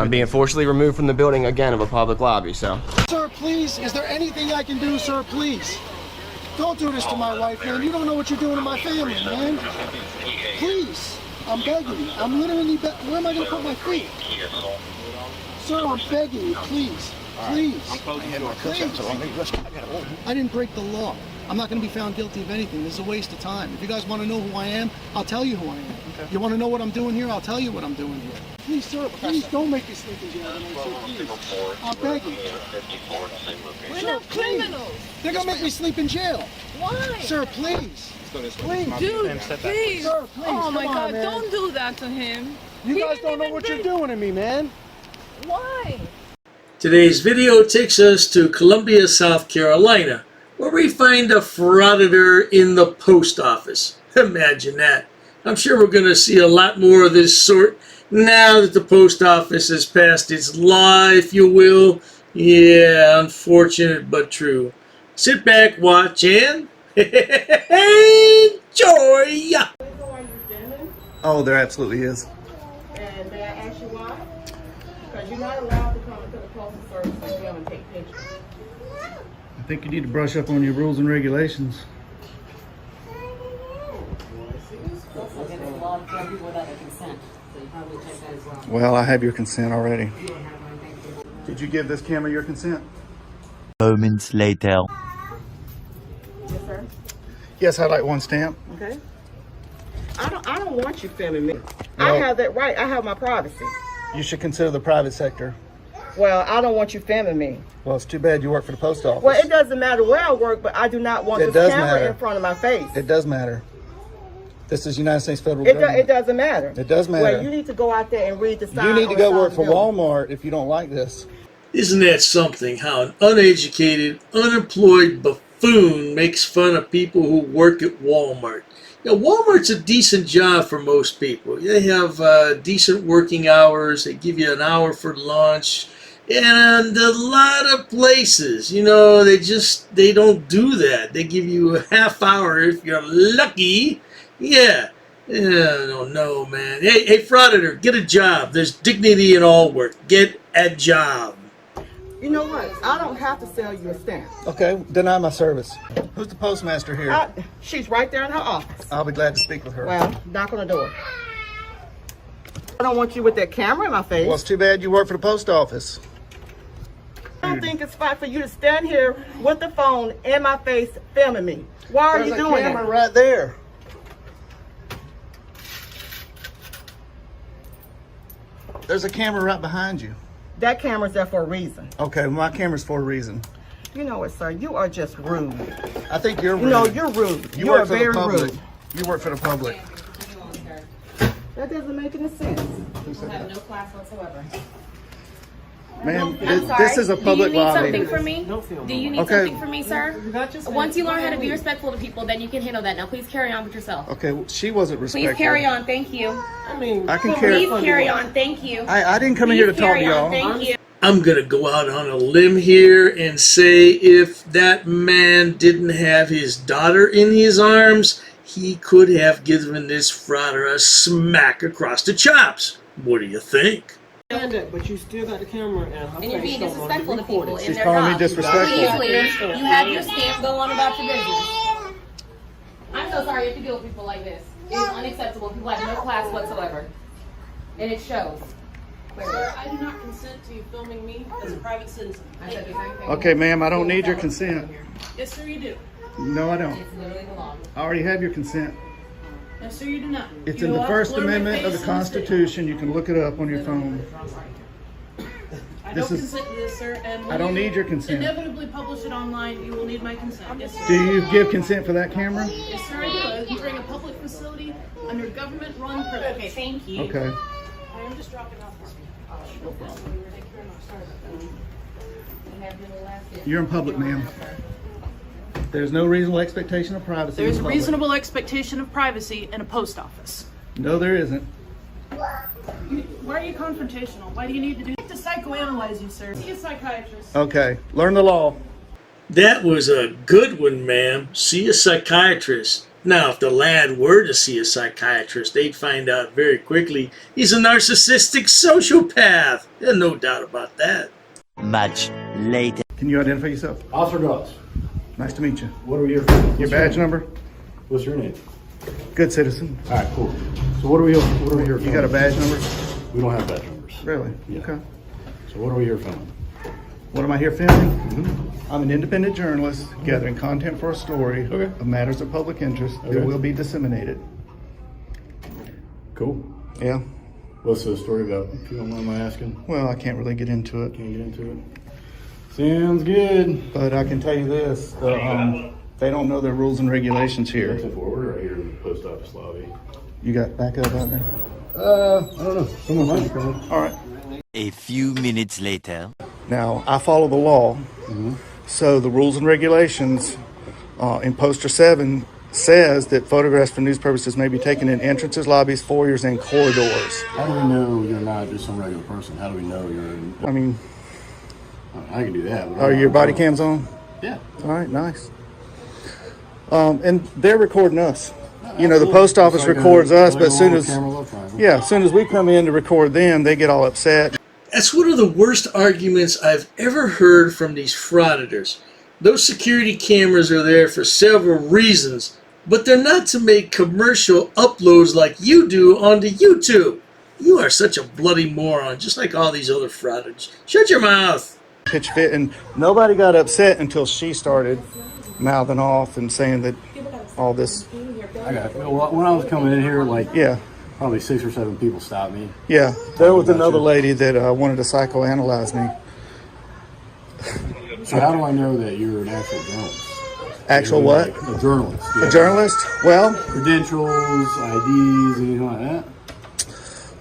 I'm being forcibly removed from the building again of a public lobby, so. Sir, please, is there anything I can do, sir, please? Don't do this to my wife, man. You don't know what you're doing to my family, man. Please, I'm begging you. I'm literally where am I going to put my feet? Sir, I'm begging you, please. Please. Please. I didn't break the law. I'm not going to be found guilty of anything. This is a waste of time. If you guys want to know who I am, I'll tell you who I am. Okay. You want to know what I'm doing here? I'll tell you what I'm doing here. Please, sir, please don't make me sleep in jail tonight, sir, please. I'm begging. We're not criminals. They're going to make me sleep in jail. Why? Sir, please. Please. Dude, please. Sir, please. Oh my God, man. don't do that to him. You guys don't know what you're doing to me, man. Why? Today's video takes us to Columbia, South Carolina, where we find a frauditor in the post office. Imagine that. I'm sure we're going to see a lot more of this sort now that the post office has passed its law, if you will. Yeah, unfortunate but true. Sit back, watch, and enjoy! Oh, there absolutely is. And may I ask you why? Because you're not allowed to come into the postal service and film and take pictures. I think you need to brush up on your rules and regulations. Well, I have your consent already. Did you give this camera your consent? Moments later. Yes, sir. Yes, I'd like one stamp. Okay. I don't want you filming me. No. I have that right. I have my privacy. You should consider the private sector. Well, I don't want you filming me. Well, it's too bad you work for the post office. Well, it doesn't matter where I work, but I do not want It this does camera matter. in front of my face. It does matter. This is United States federal government. It doesn't matter. It does matter. Well, you need to go out there and read the sign. You need to on go the work side for of the building. Walmart if you don't like this. Isn't that something, how an uneducated, unemployed buffoon makes fun of people who work at Walmart? You know, Walmart's a decent job for most people. They have decent working hours. They give you an hour for lunch. And a lot of places, you know, they don't do that. They give you a half hour if you're lucky. Yeah. I don't know, man. Hey, Frauditor, get a job. There's dignity in all work. Get a job. You know what? I don't have to sell you a stamp. Okay, deny my service. Who's the postmaster here? She's right there in her office. I'll be glad to speak with her. Well, knock on the door. I don't want you with that camera in my face. Well, it's too bad you work for the post office. I don't think it's fine for you to stand here with the phone in my face filming me. Why are you doing There's a camera that? right there. There's a camera right behind you. That camera's there for a reason. Okay, my camera's for a reason. You know what, sir? You are just rude. I think you're rude. You know, you're rude. You work are for the very public. rude. You work for the public. That doesn't make any sense. have no class whatsoever. Ma'am, I'm sorry. this is a public Do you need lobby. something from me? Do you need Okay. something from me, sir? Once you learn how to be respectful to people, then you can handle that. Now, please carry on with yourself. Okay, well, she wasn't respectful. Please carry on. Thank you. I can carry. Please carry on. Thank you. I didn't come in here to Please talk to carry on. y'all. Thank you. I'm going to go out on a limb here and say if that man didn't have his daughter in his arms, he could have given this frauder a smack across the chops. What do you think? But you still got the camera and her And you're face being don't want to be disrespectful to people recorded. in She's their calling me jobs. disrespectful. Please, please. You have your stamp. Go on about your business. I'm so sorry you have to deal with people like this. It is unacceptable. People have no class whatsoever. And it shows. Sir, I do not consent to you filming me as a private citizen. I said the same thing. Okay, ma'am, I don't need your consent. Yes, sir, you do. No, I don't. It's literally the law. I already have your consent. Yes, sir, you do not. It's You in the will have First to blur my Amendment of the face in state. Constitution. You can look it up on your phone. I This don't is- consent to this, sir. And when I don't you need your consent. Inevitably publish it online. You will need my consent. Yes, sir. Do you give consent for that camera? Yes, sir, I do. Entering a public facility under government-run privilege. Okay, thank you. Okay. I am just dropping off this. No problem. Thank you very much. Sorry about that. You have your last gift. You're in public, ma'am. There's no reasonable expectation of privacy. There's in a public. reasonable expectation of privacy in a post office. No, there isn't. Why are you confrontational? Why do you need to do to psychoanalyze you, sir? See a psychiatrist. Okay. Learn the law. That was a good one, ma'am. See a psychiatrist. Now, if the lad were to see a psychiatrist, they'd find out very quickly he's a narcissistic sociopath. There's no doubt about that. Much later. Can you identify yourself? Officer Goss, Nice to meet you. what are we here for? Your badge number? What's your name? Good citizen. All right, cool. So what are we here for? You got a badge number? We don't have badge numbers. Really? Yeah. Okay. So what are we here filming? What am I here filming? I'm an independent journalist gathering content for a story of matters of public interest that will be disseminated. Cool. Yeah. What's the story about, if you don't mind my asking? Well, I can't really get into it. Can't get into it? Sounds good. But I can tell you this, they don't know their rules and regulations here. We're right here in the post office lobby. You got backup out there? I don't know. Someone might be coming. All right. A few minutes later. Now, I follow the law. So the rules and regulations in Poster 7 says that photographs for news purposes may be taken in entrances, lobbies, foyers, and corridors. How do we know you're not just some regular person? How do we know you're... I mean, I can do that. are your body cams on? Yeah. All right, nice. And they're recording us. You know, the post office records us, but as soon as we come in to record them, they get all upset. That's one of the worst arguments I've ever heard from these frauditors. Those security cameras are there for several reasons, but they're not to make commercial uploads like you do onto YouTube. You are such a bloody moron, just like all these other frauditors. Shut your mouth. Pitch fit, and nobody got upset until she started mouthing off and saying that all this. I got it. Well, when I was coming in here, like, Yeah. probably 6 or 7 people stopped me. Yeah, there was another lady that wanted to psychoanalyze me. So how do I know that you're an actual journalist? Actual what? Like a journalist. Yeah. A journalist? Well, Credentials, IDs, anything like that?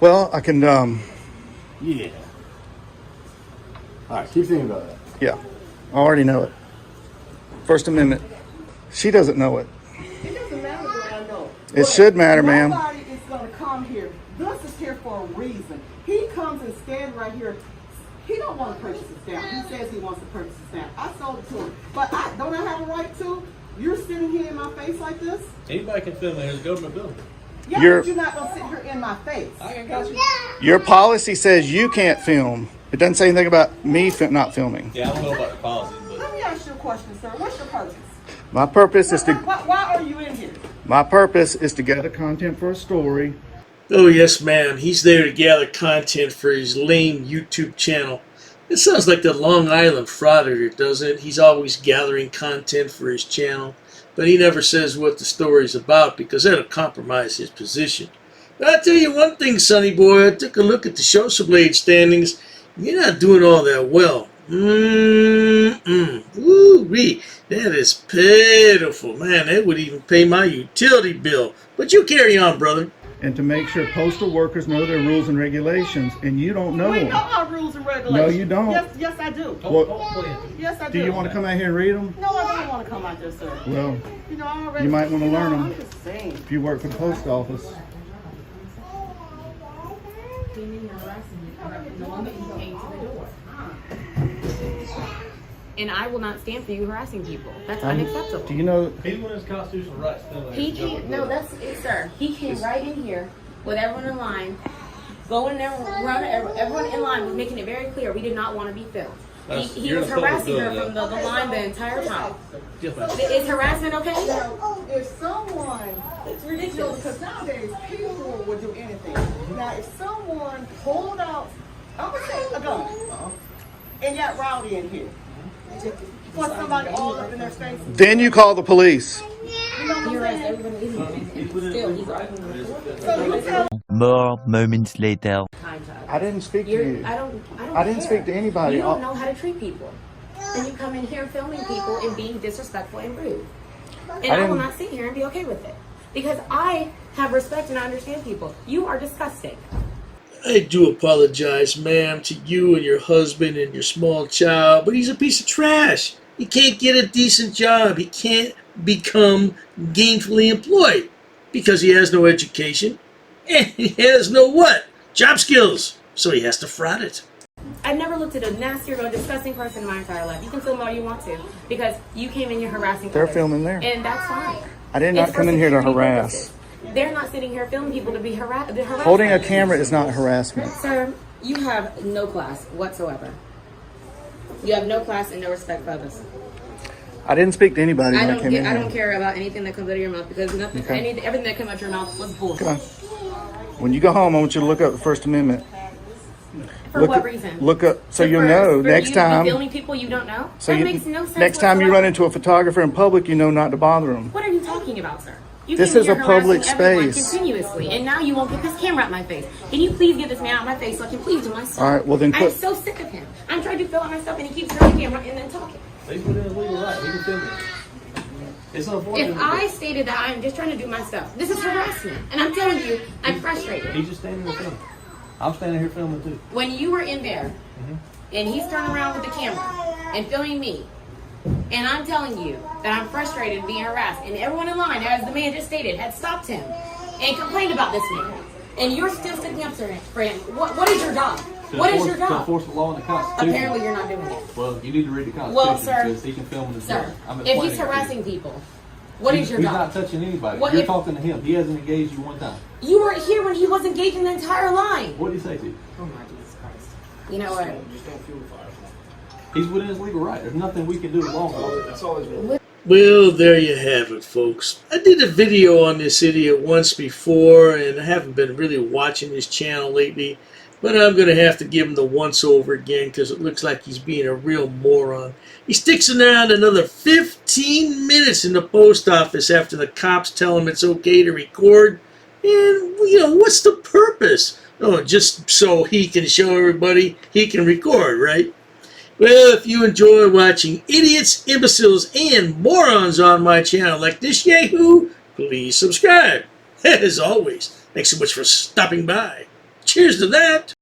well, I can, Yeah. All right, keep thinking about that. yeah, I already know it. First Amendment. She doesn't know it. It doesn't matter what I know. It should matter, ma'am. Nobody is going to come here. This is here for a reason. He comes and stands right here. He don't want to purchase a stamp. He says he wants to purchase a stamp. I sold it to him. But don't I have a right to? You're sitting here in my face like this? Anybody can film it. It's a government building. Yeah, You're- but you're not going to sit here in my face. I got you. Your policy says you can't film. It doesn't say anything about me not filming. Yeah, I don't know about the policy, but Let me ask you a question, sir. What's your purpose? My purpose is to Why are you in here? my purpose is to gather content for a story. Oh, yes, ma'am. He's there to gather content for his lame YouTube channel. It sounds like the Long Island Frauditor, doesn't it? He's always gathering content for his channel, but he never says what the story's about because that'll compromise his position. But I'll tell you one thing, sonny boy. I took a look at the Social Blade standings. You're not doing all that well. Woo-wee. That is pitiful. Man, that would even pay my utility bill. But you carry on, brother. And to make sure postal workers know their rules and regulations, and you don't know We them. know our rules and regulations. No, you don't. Yes, I do. Yes, I do. Do you want to come out here and read them? No, I don't want to come out there, sir. Well, You know, I already, you might want to learn I'm them just saying. if you work for the post office. The moment you came to the door. And I will not stand for you harassing people. That's unacceptable. Do you know? he's one of his constitutional rights. He came, no, that's it, sir. He came right in here with everyone in line, going there, running, everyone in line was making it very clear we did not want to be filmed. He was harassing her from the line the entire time. Is harassment okay? If someone, it's ridiculous because nowadays people will do anything. Now, if someone pulled out, I'm gonna say a gun, and got rowdy in here, for somebody all up in their face, Then you call the police. you know what I'm saying? More moments later. I didn't speak to you. I didn't speak to anybody. You don't know how to treat people. Then you come in here filming people and being disrespectful and rude. And I will not sit here and be okay with it. Because I have respect and I understand people. You are disgusting. I do apologize, ma'am, to you and your husband and your small child, but he's a piece of trash. He can't get a decent job. He can't become gainfully employed because he has no education and he has no what? Job skills. So he has to fraud it. I've never looked at a nastier, more disgusting person in my entire life. You can film all you want to because you came in here harassing They're others. filming there. And that's fine. I did not It's come for in here to security harass. purposes. They're not sitting here filming people to be harassed. Holding a camera is not harassment. Sir, you have no class whatsoever. You have no class and no respect for others. I didn't speak to anybody when I came in I here. don't care about anything that comes out of your mouth because nothing, Okay. everything that came out of your mouth was bullshit. Okay. When you go home, I want you to look up the First Amendment. For Look what up, reason? Look up so For- you'll know for next you time. filming people you don't know? So That you, makes no sense next time you whatsoever. run into a photographer in public, you know not to bother them. What are you talking about, sir? You This came is here a public harassing everyone space. continuously, and now you won't get this camera out my face. Can you please get this man out my face so I can please do my stuff? All right, well then I'm put. so sick of him. I'm trying to fill out my stuff, and he keeps turning the camera and then talking. He's within his legal right. He can film it. It's unfortunate. If I stated that I'm just trying to do my stuff, this is harassment, and I'm telling you, I'm frustrated. He's just standing there filming. I'm standing here filming too. When you were in there, and he's turning around with the camera and filming me, and I'm telling you that I'm frustrated and being harassed, and everyone in line, as the man just stated, had stopped him and complained about this man, and you're still sticking up for him. What is your job? What is your To job? enforce the law and the Constitution. Apparently, you're not doing it. Well, you need to read the Constitution. Well, sir, It says he can film in his Sir, room. I'm if explaining he's it to you. harassing people, what is your He's job? not touching anybody. What You're if- talking to him. He hasn't engaged you one time. You weren't here when he was engaging the entire line. What did he say to you? Oh my Jesus Christ! You know what? He's within his legal right. There's nothing we can do to law enforcement. That's all he's Well, there you have it, folks. I did a video on this idiot once before, and I haven't been really watching this channel lately, but I'm going to have to give him the once over again because it looks like he's being a real moron. He sticks around another 15 minutes in the post office after the cops tell him it's okay to record, and, what's the purpose? Oh, just so he can show everybody he can record, right? Well, if you enjoy watching idiots, imbeciles, and morons on my channel like this yahoo, please subscribe. As always, thanks so much for stopping by. Cheers to that.